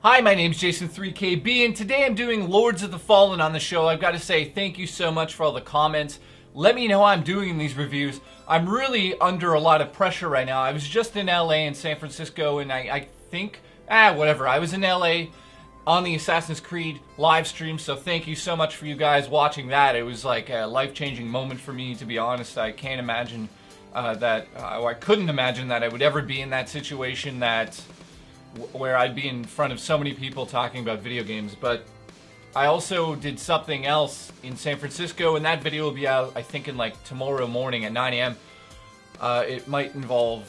Hi, my name's Jason3KB, and today I'm doing Lords of the Fallen on the show. I've got to say thank you so much for all the comments. Let me know how I'm doing in these reviews. I'm really under a lot of pressure right now. I was just in LA and San Francisco, and I think, whatever. I was in LA on the Assassin's Creed live stream, so thank you so much for you guys watching that. It was like a life-changing moment for me, to be honest. I can't imagine I couldn't imagine that I would ever be in that situation where I'd be in front of so many people talking about video games. But I also did something else in San Francisco, and that video will be out, I think, in like tomorrow morning at 9 a.m. It might involve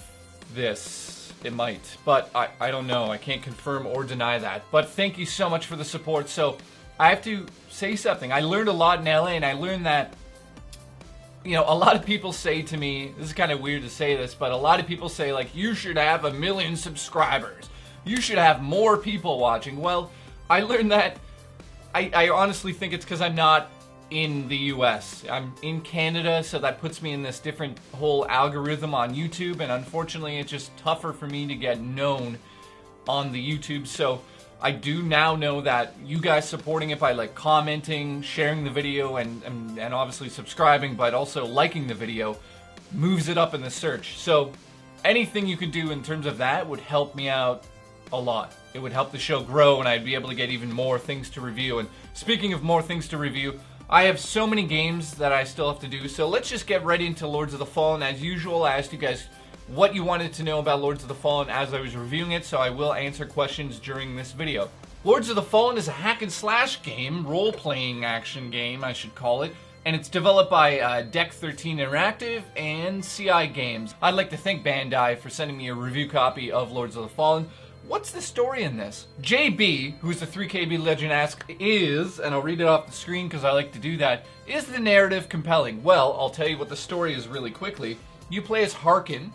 this. It might. But I don't know. I can't confirm or deny that. But thank you so much for the support. So I have to say something. I learned a lot in LA, and I learned that, you know, a lot of people say to me, this is kind of weird to say this, but a lot of people say, like, you should have 1 million subscribers. You should have more people watching. Well, I learned that I honestly think it's because I'm not in the US. I'm in Canada, so that puts me in this different whole algorithm on YouTube, and unfortunately it's just tougher for me to get known on the YouTube. So I do now know that you guys supporting it by like commenting, sharing the video, and obviously subscribing, but also liking the video moves it up in the search. So anything you can do in terms of that would help me out a lot. It would help the show grow, and I'd be able to get even more things to review. And speaking of more things to review, I have so many games that I still have to do, so let's just get right into Lords of the Fallen. As usual, I asked you guys what you wanted to know about Lords of the Fallen as I was reviewing it, so I will answer questions during this video. Lords of the Fallen is a hack and slash game, role-playing action game, I should call it, and it's developed by Deck 13 Interactive and CI Games. I'd like to thank Bandai for sending me a review copy of Lords of the Fallen. What's the story in this? JB, who's the 3KB legend, asks, and I'll read it off the screen because I like to do that, is the narrative compelling? Well, I'll tell you what the story is really quickly. You play as Harkin,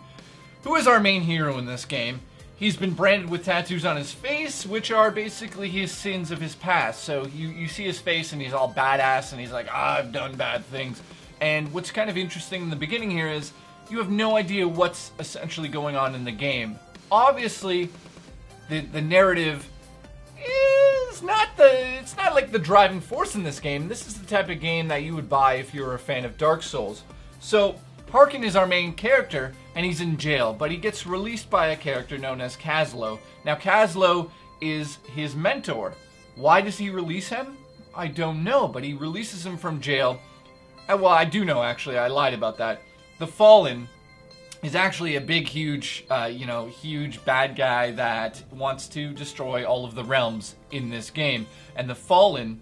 who is our main hero in this game. He's been branded with tattoos on his face, which are basically his sins of his past. So you see his face and he's all badass and he's like, I've done bad things. And what's kind of interesting in the beginning here is you have no idea what's essentially going on in the game. Obviously, the narrative is it's not like the driving force in this game. This is the type of game that you would buy if you were a fan of Dark Souls. So Harkin is our main character, and he's in jail, but he gets released by a character known as Kazlo. Now, Kazlo is his mentor. Why does he release him? I don't know, but he releases him from jail. Well, I do know, actually. I lied about that. The Fallen is actually a big, huge bad guy that wants to destroy all of the realms in this game. And the Fallen,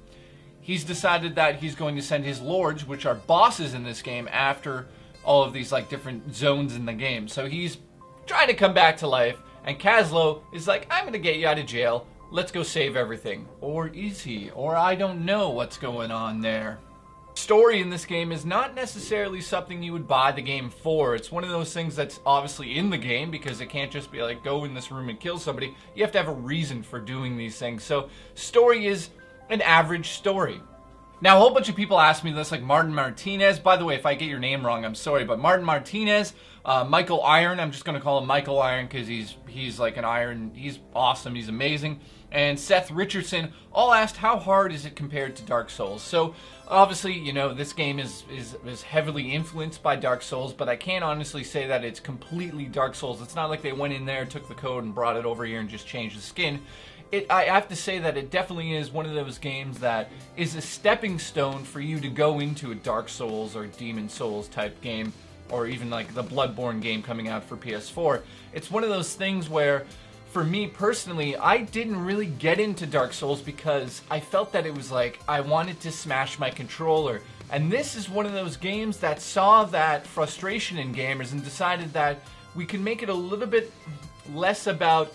he's decided that he's going to send his lords, which are bosses in this game, after all of these like different zones in the game. So he's trying to come back to life, and Kazlo is like, I'm gonna get you out of jail, let's go save everything. Or is he? Or I don't know what's going on there. Story in this game is not necessarily something you would buy the game for. It's one of those things that's obviously in the game, because it can't just be like, go in this room and kill somebody. You have to have a reason for doing these things. So story is an average story. Now, a whole bunch of people ask me this, like Martin Martinez. By the way, if I get your name wrong, I'm sorry. But Martin Martinez, Michael Iron, I'm just going to call him Michael Iron because he's like an iron. He's awesome. He's amazing. And Seth Richardson all asked, how hard is it compared to Dark Souls? So, obviously, you know, this game is heavily influenced by Dark Souls, but I can't honestly say that it's completely Dark Souls. It's not like they went in there, took the code, and brought it over here and just changed the skin. I have to say that it definitely is one of those games that is a stepping stone for you to go into a Dark Souls or Demon Souls type game, or even like the Bloodborne game coming out for PS4. It's one of those things where, for me personally, I didn't really get into Dark Souls because I felt that it was like I wanted to smash my controller. And this is one of those games that saw that frustration in gamers and decided that we can make it a little bit less about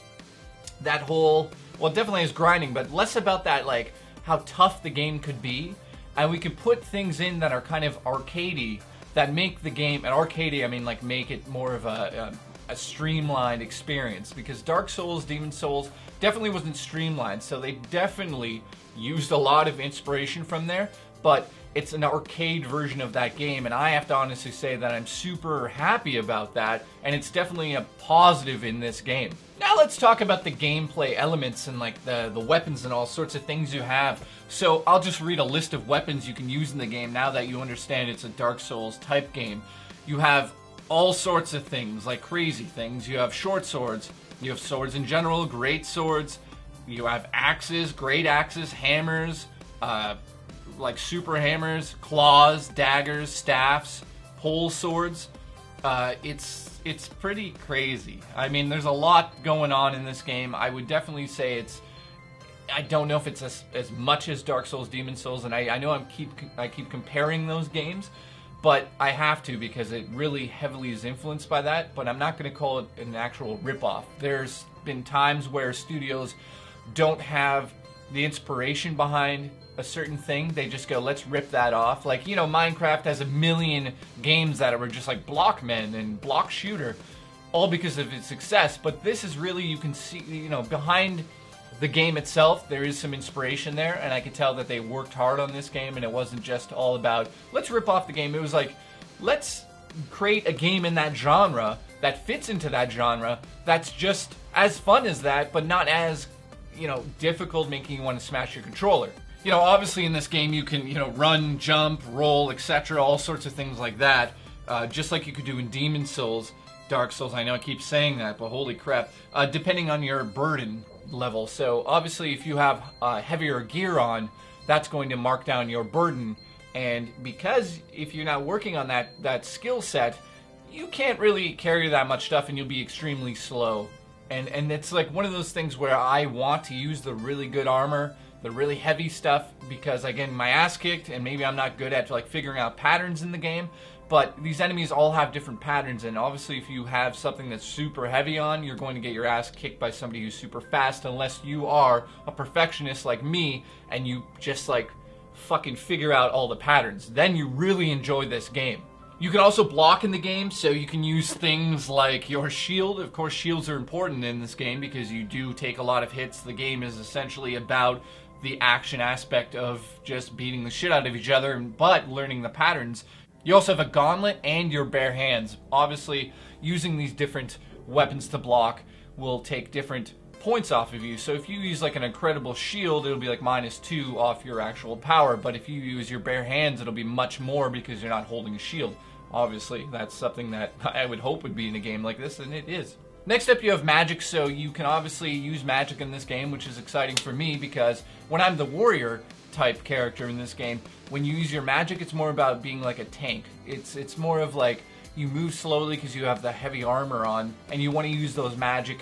that whole, well, it definitely is grinding, but less about that, like, how tough the game could be. And we can put things in that are kind of arcadey, that make the game, and arcadey, I mean, like, make it more of a streamlined experience. Because Dark Souls, Demon Souls, definitely wasn't streamlined, so they definitely used a lot of inspiration from there. but it's an arcade version of that game, and I have to honestly say that I'm super happy about that, and it's definitely a positive in this game. Now let's talk about the gameplay elements and like the weapons and all sorts of things you have. So I'll just read a list of weapons you can use in the game now that you understand it's a Dark Souls type game. You have all sorts of things, like crazy things. You have short swords, you have swords in general, great swords, you have axes, great axes, hammers, like super hammers, claws, daggers, staffs, pole swords. It's pretty crazy. I mean, there's a lot going on in this game. I would definitely say I don't know if it's as much as Dark Souls, Demon Souls, and I know I keep comparing those games, but I have to because it really heavily is influenced by that, but I'm not going to call it an actual ripoff. There's been times where studios don't have the inspiration behind a certain thing. They just go, let's rip that off. Like, you know, Minecraft has a million games that were just like Blockmen and Block Shooter, all because of its success. But this is really, you can see, you know, behind the game itself, there is some inspiration there, and I could tell that they worked hard on this game, and it wasn't just all about, let's rip off the game. It was like, let's create a game in that genre that fits into that genre that's just as fun as that, but not as, you know, difficult, making you want to smash your controller. You know, obviously in this game you can, you know, run, jump, roll, etc., all sorts of things like that, just like you could do in Demon Souls, Dark Souls. I know I keep saying that, but holy crap. Depending on your burden level. So obviously if you have heavier gear on, that's going to mark down your burden, and because if you're not working on that skill set, you can't really carry that much stuff, and you'll be extremely slow. And it's like one of those things where I want to use the really good armor, the really heavy stuff, because I get my ass kicked, and maybe I'm not good at like figuring out patterns in the game, but these enemies all have different patterns, and obviously if you have something that's super heavy on, you're going to get your ass kicked by somebody who's super fast, unless you are a perfectionist like me, and you just like fucking figure out all the patterns. Then you really enjoy this game. You can also block in the game, so you can use things like your shield. Of course, shields are important in this game because you do take a lot of hits. The game is essentially about the action aspect of just beating the shit out of each other, but learning the patterns. You also have a gauntlet and your bare hands. Obviously, using these different weapons to block will take different points off of you. So if you use like an incredible shield, it'll be like -2 off your actual power. But if you use your bare hands, it'll be much more because you're not holding a shield. Obviously, that's something that I would hope would be in a game like this, and it is. Next up, you have magic, so you can obviously use magic in this game, which is exciting for me because when I'm the warrior type character in this game, when you use your magic, it's more about being like a tank. It's more of like you move slowly because you have the heavy armor on, and you want to use those magic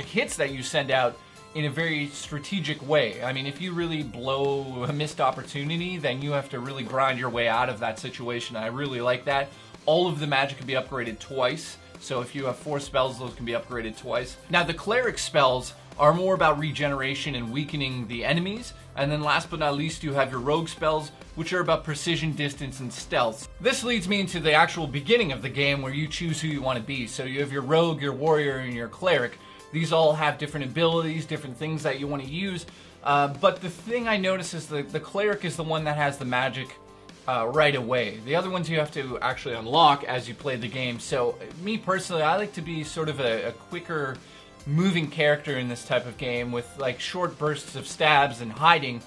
hits that you send out in a very strategic way. I mean, if you really blow a missed opportunity, then you have to really grind your way out of that situation. I really like that. All of the magic can be upgraded twice. So if you have 4 spells, those can be upgraded twice. Now the cleric spells are more about regeneration and weakening the enemies. And then last but not least, you have your rogue spells, which are about precision, distance, and stealth. This leads me into the actual beginning of the game where you choose who you want to be. So you have your rogue, your warrior, and your cleric. These all have different abilities, different things that you want to use. But the thing I notice is the cleric is the one that has the magic right away. The other ones you have to actually unlock as you play the game. So me personally, I like to be sort of a quicker moving character in this type of game with like short bursts of stabs and hiding.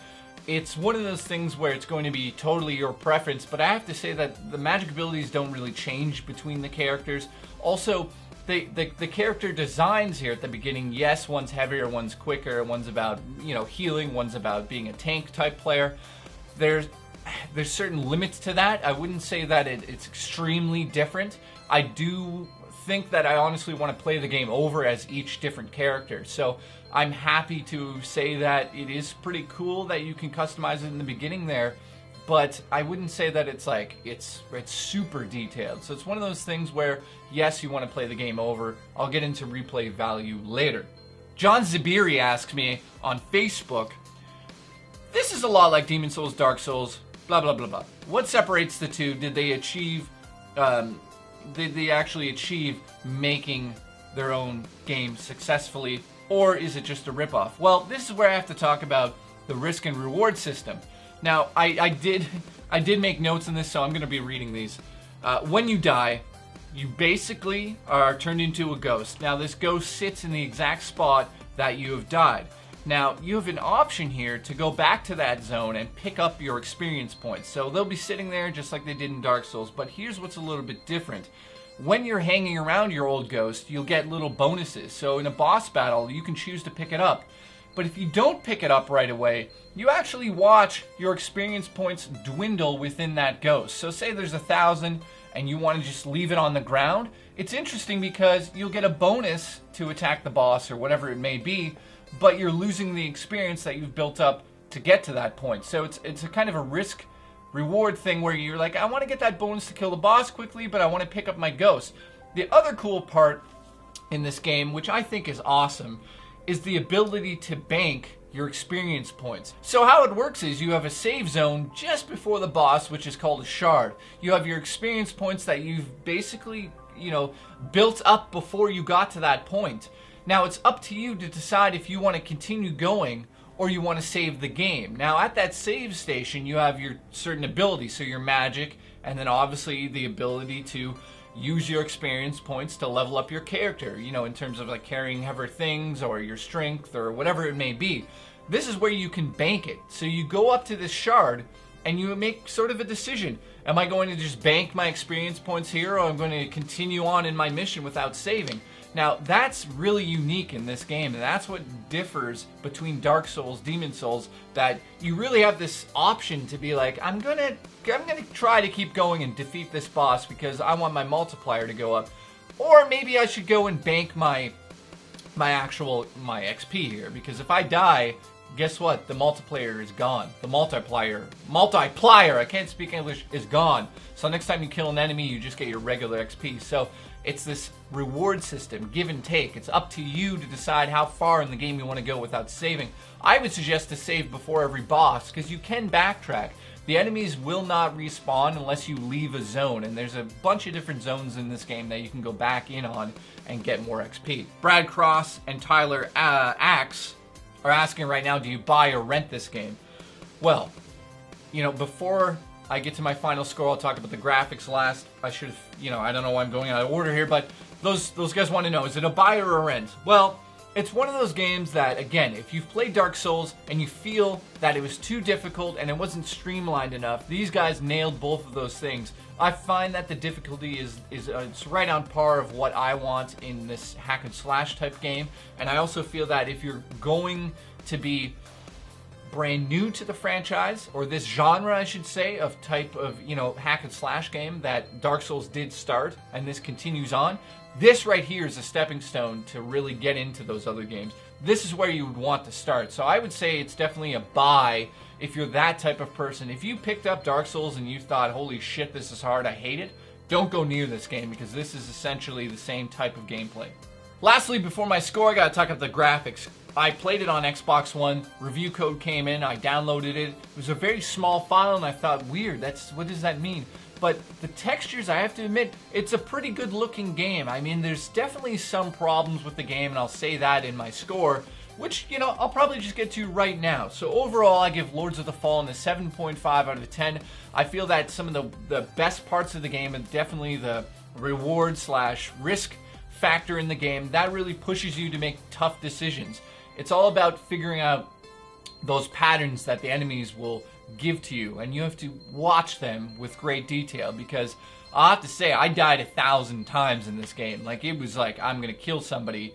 It's one of those things where it's going to be totally your preference, but I have to say that the magic abilities don't really change between the characters. Also, the character designs here at the beginning, yes, one's heavier, one's quicker, one's about, you know, healing, one's about being a tank type player. There's certain limits to that. I wouldn't say that it's extremely different. I do think that I honestly want to play the game over as each different character. So I'm happy to say that it is pretty cool that you can customize it in the beginning there, but I wouldn't say that it's like it's super detailed. So it's one of those things where yes, you want to play the game over. I'll get into replay value later. John Zabiri asked me on Facebook, this is a lot like Demon Souls, Dark Souls, blah blah blah blah. What separates the two? Did they actually achieve making their own game successfully, or is it just a ripoff? Well, this is where I have to talk about the risk and reward system. Now, I did make notes in this, so I'm going to be reading these. When you die, you basically are turned into a ghost. Now, this ghost sits in the exact spot that you have died. Now, you have an option here to go back to that zone and pick up your experience points. So they'll be sitting there just like they did in Dark Souls, but here's what's a little bit different. When you're hanging around your old ghost, you'll get little bonuses. So in a boss battle, you can choose to pick it up. But if you don't pick it up right away, you actually watch your experience points dwindle within that ghost. So say there's 1,000 and you want to just leave it on the ground. It's interesting because you'll get a bonus to attack the boss or whatever it may be, but you're losing the experience that you've built up to get to that point. So it's a kind of a risk reward thing where you're like, I want to get that bonus to kill the boss quickly, but I want to pick up my ghost. The other cool part in this game, which I think is awesome, is the ability to bank your experience points. So how it works is you have a save zone just before the boss, which is called a shard. You have your experience points that you've basically, built up before you got to that point. Now it's up to you to decide if you want to continue going or you want to save the game. Now at that save station you have your certain abilities, so your magic, and then obviously the ability to use your experience points to level up your character, in terms of like carrying heavier things or your strength or whatever it may be. This is where you can bank it. So you go up to this shard and you make sort of a decision. Am I going to just bank my experience points here, or I'm going to continue on in my mission without saving? Now, that's really unique in this game, and that's what differs between Dark Souls, Demon Souls, that you really have this option to be like, I'm gonna try to keep going and defeat this boss because I want my multiplier to go up. Or maybe I should go and bank my XP here, because if I die, guess what? The multiplier is gone. The multiplier, I can't speak English, is gone. So next time you kill an enemy, you just get your regular XP. So it's this reward system, give and take. It's up to you to decide how far in the game you want to go without saving. I would suggest to save before every boss, because you can backtrack. The enemies will not respawn unless you leave a zone, and there's a bunch of different zones in this game that you can go back in on and get more XP. Brad Cross and Tyler Axe are asking right now, do you buy or rent this game? Well, before I get to my final score, I'll talk about the graphics last. I should have, I don't know why I'm going out of order here, but those guys want to know, is it a buy or a rent? Well, it's one of those games that, again, if you've played Dark Souls and you feel that it was too difficult and it wasn't streamlined enough, these guys nailed both of those things. I find that the difficulty is it's right on par of what I want in this hack and slash type game, and I also feel that if you're going to be brand new to the franchise, or this genre I should say, of type of hack and slash game that Dark Souls did start and this continues on, this right here is a stepping stone to really get into those other games. This is where you would want to start. So I would say it's definitely a buy if you're that type of person. If you picked up Dark Souls and you thought, holy shit, this is hard, I hate it, don't go near this game, because this is essentially the same type of gameplay. Lastly, before my score, I gotta talk about the graphics. I played it on Xbox One, review code came in, I downloaded it. It was a very small file and I thought, weird, what does that mean? But the textures, I have to admit, it's a pretty good looking game. I mean, there's definitely some problems with the game, and I'll say that in my score, which, I'll probably just get to right now. So overall, I give Lords of the Fallen a 7.5 out of 10. I feel that some of the best parts of the game, and definitely the reward/risk factor in the game, that really pushes you to make tough decisions. It's all about figuring out those patterns that the enemies will give to you, and you have to watch them with great detail, because I have to say, I died 1,000 times in this game. Like, it was like, I'm gonna kill somebody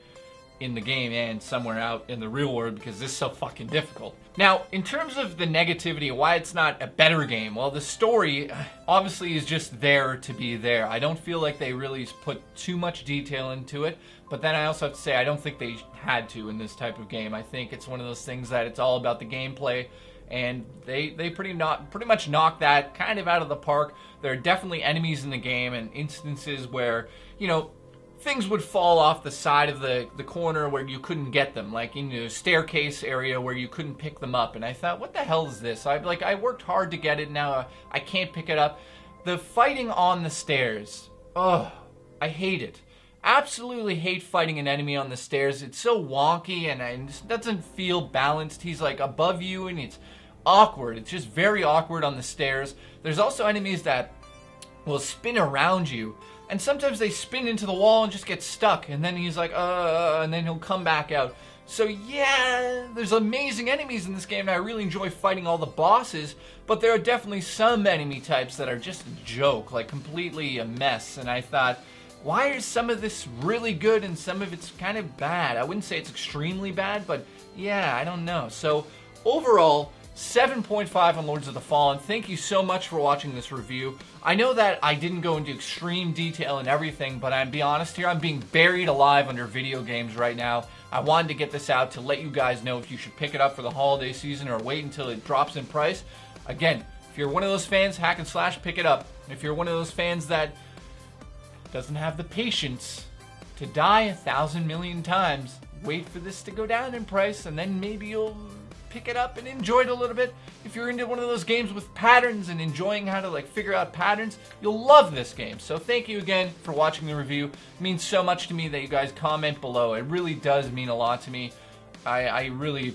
in the game and somewhere out in the real world because this is so fucking difficult. Now, in terms of the negativity, why it's not a better game, well, the story obviously is just there to be there. I don't feel like they really put too much detail into it, but then I also have to say, I don't think they had to in this type of game. I think it's one of those things that it's all about the gameplay, and they pretty much knock that kind of out of the park. There are definitely enemies in the game and instances where, things would fall off the side of the corner where you couldn't get them, like in the staircase area where you couldn't pick them up. And I thought, what the hell is this? I worked hard to get it, now I can't pick it up. The fighting on the stairs, oh, I hate it. Absolutely hate fighting an enemy on the stairs. It's so wonky and it doesn't feel balanced. He's like above you and it's awkward. It's just very awkward on the stairs. There's also enemies that will spin around you, and sometimes they spin into the wall and just get stuck, and then he's like, and then he'll come back out. So yeah, there's amazing enemies in this game, and I really enjoy fighting all the bosses, but there are definitely some enemy types that are just a joke, like completely a mess, and I thought, why is some of this really good and some of it's kind of bad? I wouldn't say it's extremely bad, but yeah, I don't know. So overall, 7.5 on Lords of the Fallen. Thank you so much for watching this review. I know that I didn't go into extreme detail and everything, but I'm be honest here, I'm being buried alive under video games right now. I wanted to get this out to let you guys know if you should pick it up for the holiday season or wait until it drops in price. Again, if you're one of those fans, hack and slash, pick it up. If you're one of those fans that doesn't have the patience to die 1,000 million times, wait for this to go down in price, and then maybe you'll pick it up and enjoy it a little bit. If you're into one of those games with patterns and enjoying how to like figure out patterns, you'll love this game. So thank you again for watching the review. It means so much to me that you guys comment below. It really does mean a lot to me. I really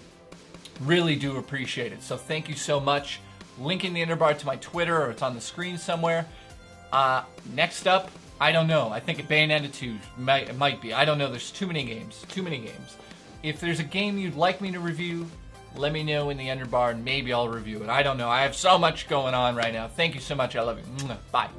do appreciate it. So thank you so much. Link in the underbar to my Twitter, or it's on the screen somewhere. Next up, I don't know. I think Bayonetta 2 might be. I don't know. There's too many games. Too many games. If there's a game you'd like me to review, let me know in the underbar and maybe I'll review it. I don't know. I have so much going on right now. Thank you so much. I love you. Bye.